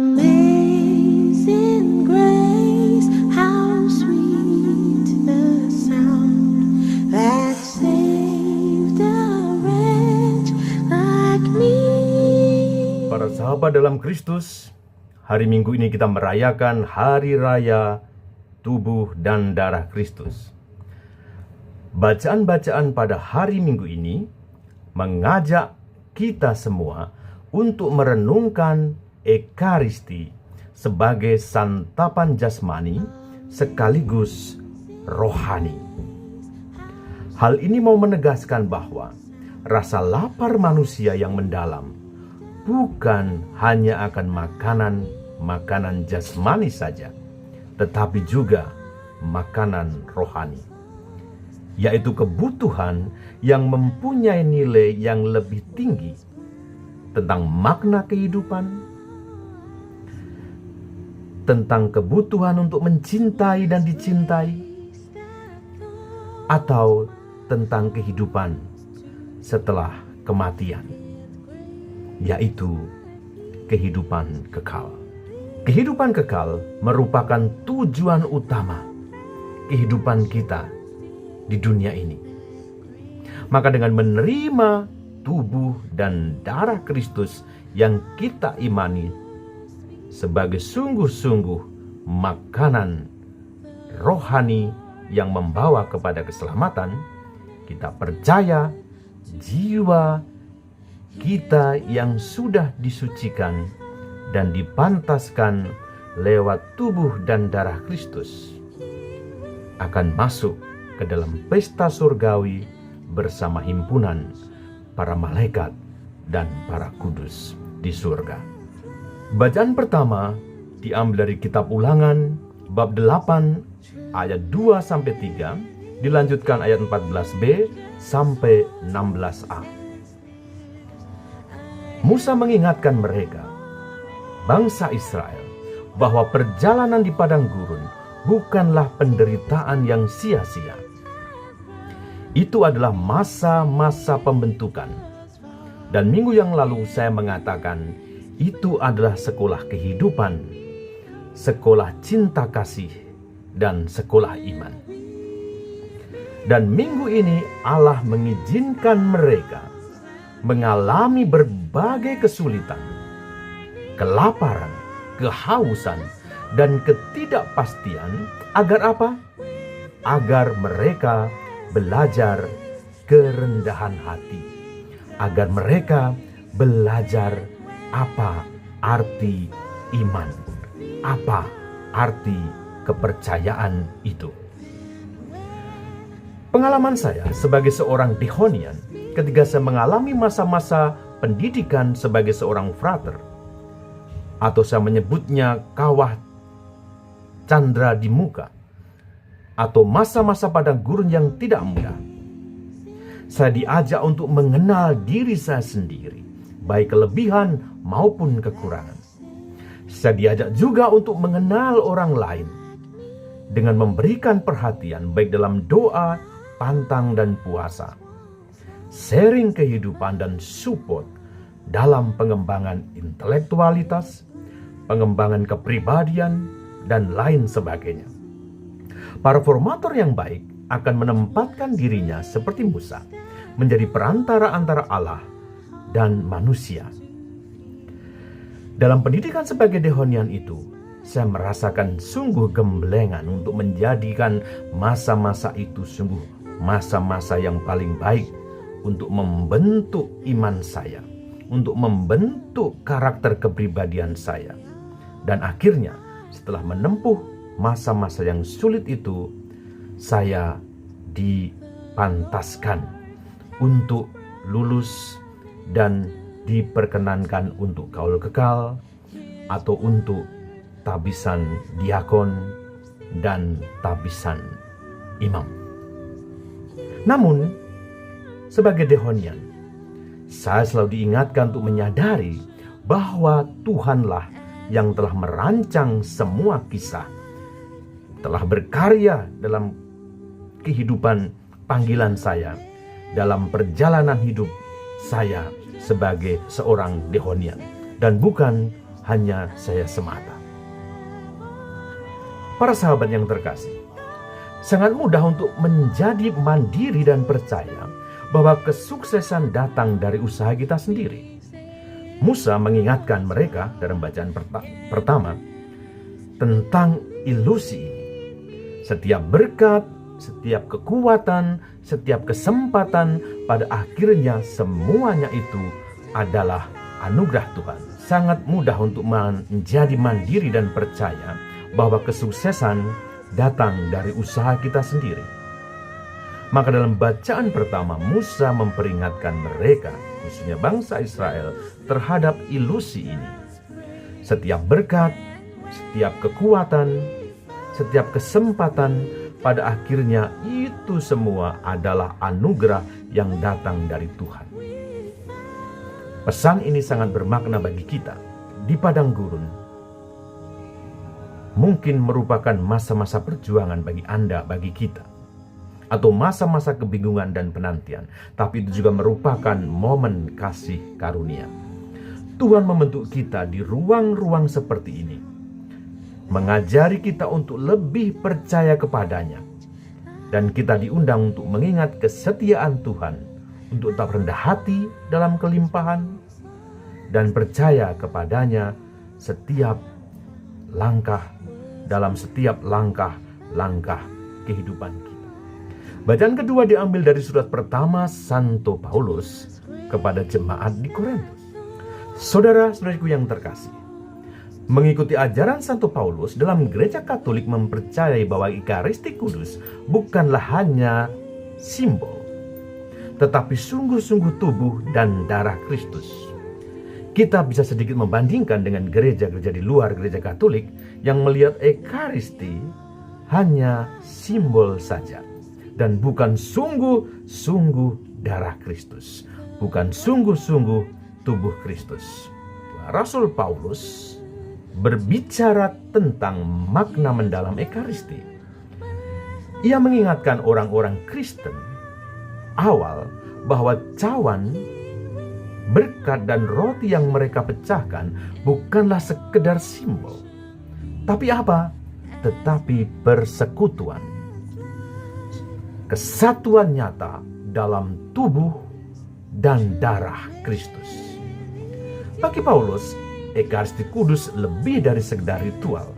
Amazing grace, how sweet the sound that saved a wretch like me. Para sahabat dalam Kristus, hari Minggu ini kita merayakan Hari Raya Tubuh dan Darah Kristus. Bacaan-bacaan pada hari Minggu ini mengajak kita semua untuk merenungkan Ekaristi sebagai santapan jasmani sekaligus rohani. Hal ini mau menegaskan bahwa rasa lapar manusia yang mendalam bukan hanya akan makanan jasmani saja, tetapi juga makanan rohani, yaitu kebutuhan yang mempunyai nilai yang lebih tinggi tentang makna kehidupan, tentang kebutuhan untuk mencintai dan dicintai, atau tentang kehidupan setelah kematian, yaitu kehidupan kekal. Kehidupan kekal merupakan tujuan utama kehidupan kita di dunia ini. Maka dengan menerima tubuh dan darah Kristus yang kita imani sebagai sungguh-sungguh makanan rohani yang membawa kepada keselamatan, kita percaya jiwa kita yang sudah disucikan dan dipantaskan lewat tubuh dan darah Kristus akan masuk ke dalam pesta surgawi bersama himpunan para malaikat dan para kudus di surga. Bacaan pertama diambil dari kitab Ulangan bab 8 ayat 2-3, dilanjutkan ayat 14b sampai 16a. Musa mengingatkan mereka, bangsa Israel, bahwa perjalanan di padang gurun bukanlah penderitaan yang sia-sia. Itu adalah masa-masa pembentukan. Dan minggu yang lalu saya mengatakan, itu adalah sekolah kehidupan, sekolah cinta kasih, dan sekolah iman. Dan minggu ini Allah mengizinkan mereka mengalami berbagai kesulitan, kelaparan, kehausan, dan ketidakpastian. Agar apa? Agar mereka belajar kerendahan hati, agar mereka belajar apa arti iman, apa arti kepercayaan itu. Pengalaman saya sebagai seorang dihonian ketika saya mengalami masa-masa pendidikan sebagai seorang frater, atau saya menyebutnya kawah candra di muka, atau masa-masa padang gurun yang tidak mudah. Saya diajak untuk mengenal diri saya sendiri, baik kelebihan maupun kekurangan. Saya diajak juga untuk mengenal orang lain dengan memberikan perhatian baik dalam doa, pantang, dan puasa, sharing kehidupan dan support dalam pengembangan intelektualitas, pengembangan kepribadian, dan lain sebagainya. Para formator yang baik akan menempatkan dirinya seperti Musa, menjadi perantara antara Allah dan manusia. Dalam pendidikan sebagai dehonian itu, saya merasakan sungguh gemblengan untuk menjadikan masa-masa itu sungguh masa-masa yang paling baik untuk membentuk iman saya, untuk membentuk karakter kepribadian saya. Dan akhirnya setelah menempuh masa-masa yang sulit itu, saya dipantaskan untuk lulus dan diperkenankan untuk kaul kekal atau untuk tabisan diakon dan tabisan imam. Namun, sebagai dehonian, saya selalu diingatkan untuk menyadari bahwa Tuhanlah yang telah merancang semua kisah, telah berkarya dalam kehidupan panggilan saya, dalam perjalanan hidup saya sebagai seorang dehonian. Dan bukan hanya saya semata. Para sahabat yang terkasih, sangat mudah untuk menjadi mandiri dan percaya bahwa kesuksesan datang dari usaha kita sendiri. Musa mengingatkan mereka dalam bacaan pertama tentang ilusi ini. Setiap berkat, setiap kekuatan, setiap kesempatan, pada akhirnya semuanya itu adalah anugerah Tuhan. Sangat mudah untuk menjadi mandiri dan percaya bahwa kesuksesan datang dari usaha kita sendiri. Maka dalam bacaan pertama, Musa memperingatkan mereka, khususnya bangsa Israel, terhadap ilusi ini. Setiap berkat, setiap kekuatan, setiap kesempatan, pada akhirnya itu semua adalah anugerah yang datang dari Tuhan. Pesan ini sangat bermakna bagi kita di padang gurun. Mungkin merupakan masa-masa perjuangan bagi Anda, bagi kita, atau masa-masa kebingungan dan penantian, tapi itu juga merupakan momen kasih karunia. Tuhan membentuk kita di ruang-ruang seperti ini, mengajari kita untuk lebih percaya kepadanya, dan kita diundang untuk mengingat kesetiaan Tuhan, untuk tetap rendah hati dalam kelimpahan, dan percaya kepadanya setiap langkah, dalam setiap langkah-langkah kehidupan kita. Bacaan kedua diambil dari surat pertama Santo Paulus kepada jemaat di Korintus. Saudara-saudariku yang terkasih, mengikuti ajaran Santo Paulus dalam gereja Katolik mempercayai bahwa Ekaristi Kudus bukanlah hanya simbol, tetapi sungguh-sungguh tubuh dan darah Kristus. Kita bisa sedikit membandingkan dengan gereja-gereja di luar gereja Katolik yang melihat Ekaristi hanya simbol saja dan bukan sungguh-sungguh darah Kristus, bukan sungguh-sungguh tubuh Kristus. Rasul Paulus berbicara tentang makna mendalam Ekaristi. Ia mengingatkan orang-orang Kristen awal bahwa cawan, berkat dan roti yang mereka pecahkan bukanlah sekedar simbol. Tapi apa? Tetapi persekutuan. Kesatuan nyata dalam tubuh dan darah Kristus. Bagi Paulus, Ekaristi Kudus lebih dari sekedar ritual.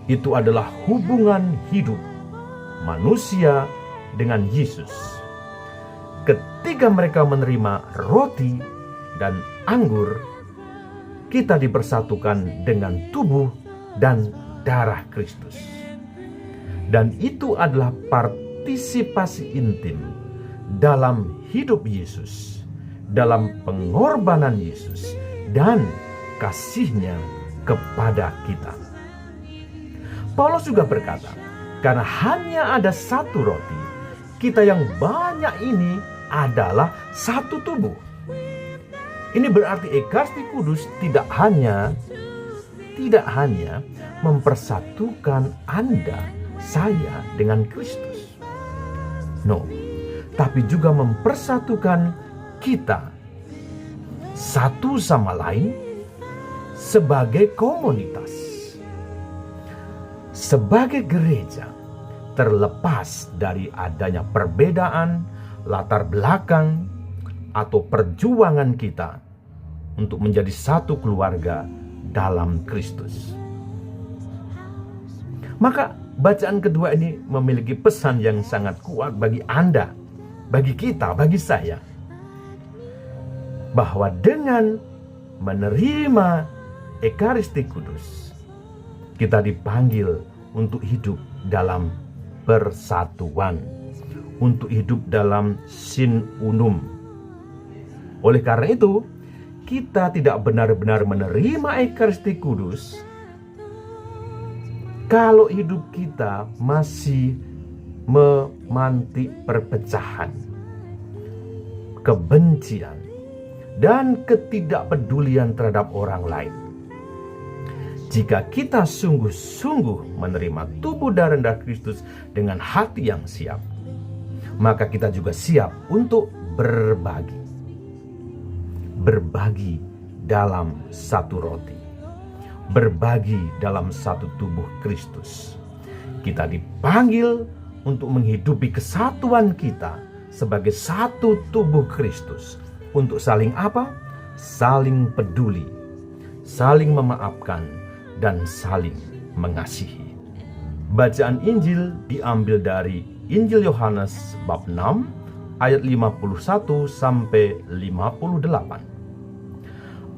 Itu adalah hubungan hidup manusia dengan Yesus. Ketika mereka menerima roti dan anggur, kita dipersatukan dengan tubuh dan darah Kristus. Dan itu adalah partisipasi intim dalam hidup Yesus, dalam pengorbanan Yesus, dan kasih-Nya kepada kita. Paulus juga berkata, karena hanya ada satu roti, kita yang banyak ini adalah satu tubuh. Ini berarti Ekaristi Kudus tidak hanya mempersatukan Anda, saya dengan Kristus. No, tapi juga mempersatukan kita satu sama lain sebagai komunitas, sebagai gereja, terlepas dari adanya perbedaan latar belakang atau perjuangan kita untuk menjadi satu keluarga dalam Kristus. Maka bacaan kedua ini memiliki pesan yang sangat kuat bagi Anda, bagi kita, bagi saya, bahwa dengan menerima Ekaristi Kudus, kita dipanggil untuk hidup dalam persatuan, untuk hidup dalam sin unum. Oleh karena itu, kita tidak benar-benar menerima Ekaristi Kudus kalau hidup kita masih memantik perpecahan, kebencian, dan ketidakpedulian terhadap orang lain. Jika kita sungguh-sungguh menerima tubuh dan darah Kristus dengan hati yang siap, maka kita juga siap untuk berbagi dalam satu roti. berbagi dalam satu tubuh Kristus. Kita dipanggil untuk menghidupi kesatuan kita sebagai satu tubuh Kristus. Untuk saling apa? Saling peduli, saling memaafkan, dan saling mengasihi. Bacaan Injil diambil dari Injil Yohanes bab 6 ayat 51 sampai 58.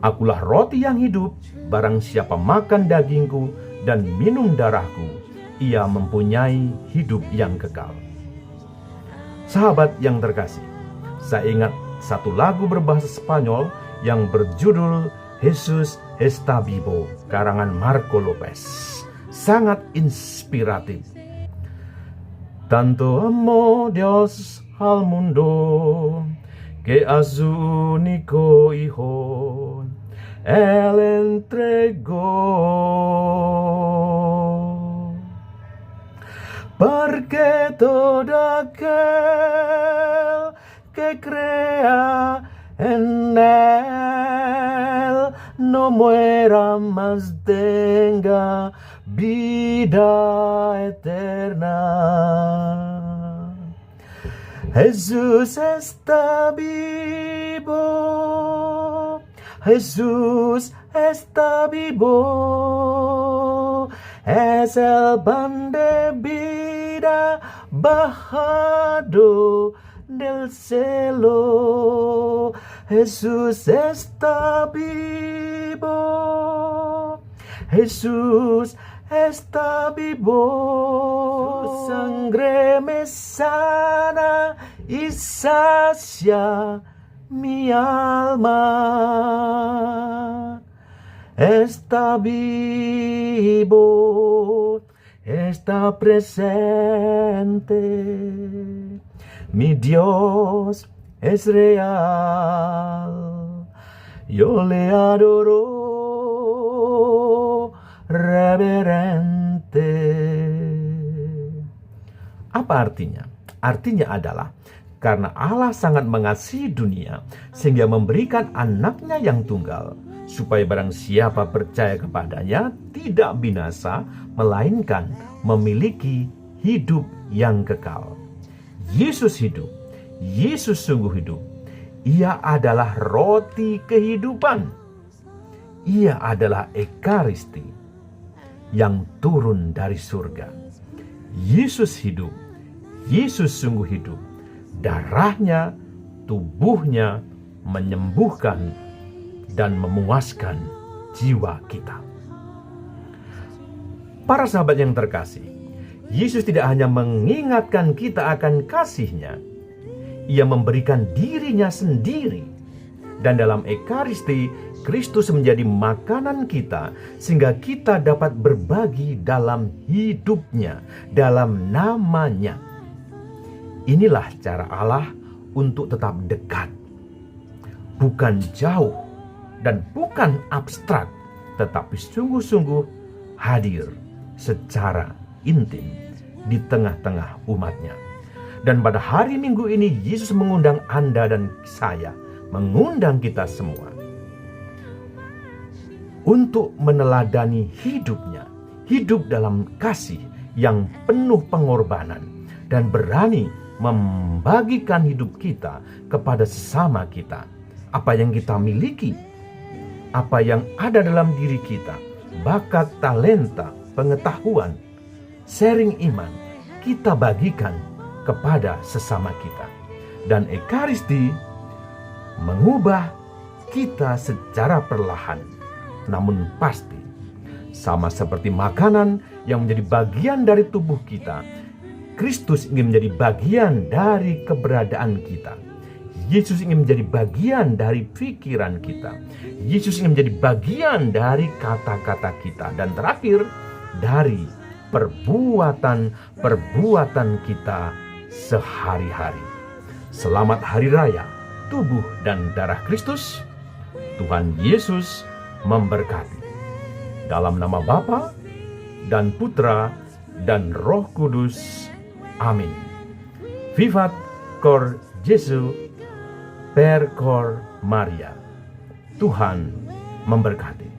Akulah roti yang hidup, barang siapa makan dagingku dan minum darahku, ia mempunyai hidup yang kekal. Sahabat yang terkasih, saya ingat satu lagu berbahasa Spanyol yang berjudul Jesus Está Vivo, karangan Marco Lopez. Sangat inspiratif. Tanto amó Dios al mundo que a su único Hijo Él entregó, porque todo aquel que crea en Él no muera, mas tenga vida eterna. Jesús está vivo, Jesús está vivo, es el pan de vida bajado del cielo. Jesús está vivo, Jesús está vivo. Su sangre me sana y sacia mi alma. Está vivo, está presente. Mi Dios es real, yo le adoro reverente. Apa artinya? Artinya adalah karena Allah sangat mengasihi dunia sehingga memberikan anaknya yang tunggal, supaya barang siapa percaya kepadanya tidak binasa, melainkan memiliki hidup yang kekal. Yesus hidup, Yesus sungguh hidup. Ia adalah roti kehidupan. Ia adalah Ekaristi yang turun dari surga. Yesus hidup, Yesus sungguh hidup. Darahnya, tubuhnya menyembuhkan dan memuaskan jiwa kita. Para sahabat yang terkasih, Yesus tidak hanya mengingatkan kita akan kasih-Nya, Ia memberikan dirinya sendiri. Dan dalam Ekaristi, Kristus menjadi makanan kita, sehingga kita dapat berbagi dalam hidupnya, dalam namanya. Inilah cara Allah untuk tetap dekat. Bukan jauh dan bukan abstrak, tetapi sungguh-sungguh hadir secara intim di tengah-tengah umatnya. Dan pada hari Minggu ini Yesus mengundang Anda dan saya, mengundang kita semua untuk meneladani hidupnya, hidup dalam kasih yang penuh pengorbanan dan berani membagikan hidup kita kepada sesama kita. Apa yang kita miliki, apa yang ada dalam diri kita, bakat, talenta, pengetahuan, sharing iman, kita bagikan kepada sesama kita. Dan Ekaristi mengubah kita secara perlahan, namun pasti. Sama seperti makanan yang menjadi bagian dari tubuh kita, Kristus ingin menjadi bagian dari keberadaan kita. Yesus ingin menjadi bagian dari pikiran kita. Yesus ingin menjadi bagian dari kata-kata kita. Dan terakhir, dari perbuatan kita sehari-hari. Selamat Hari Raya Tubuh dan Darah Kristus. Tuhan Yesus memberkati. Dalam nama Bapa dan Putra dan Roh Kudus. Amin. Vivat Cor Jesu per Cor Maria. Tuhan memberkati.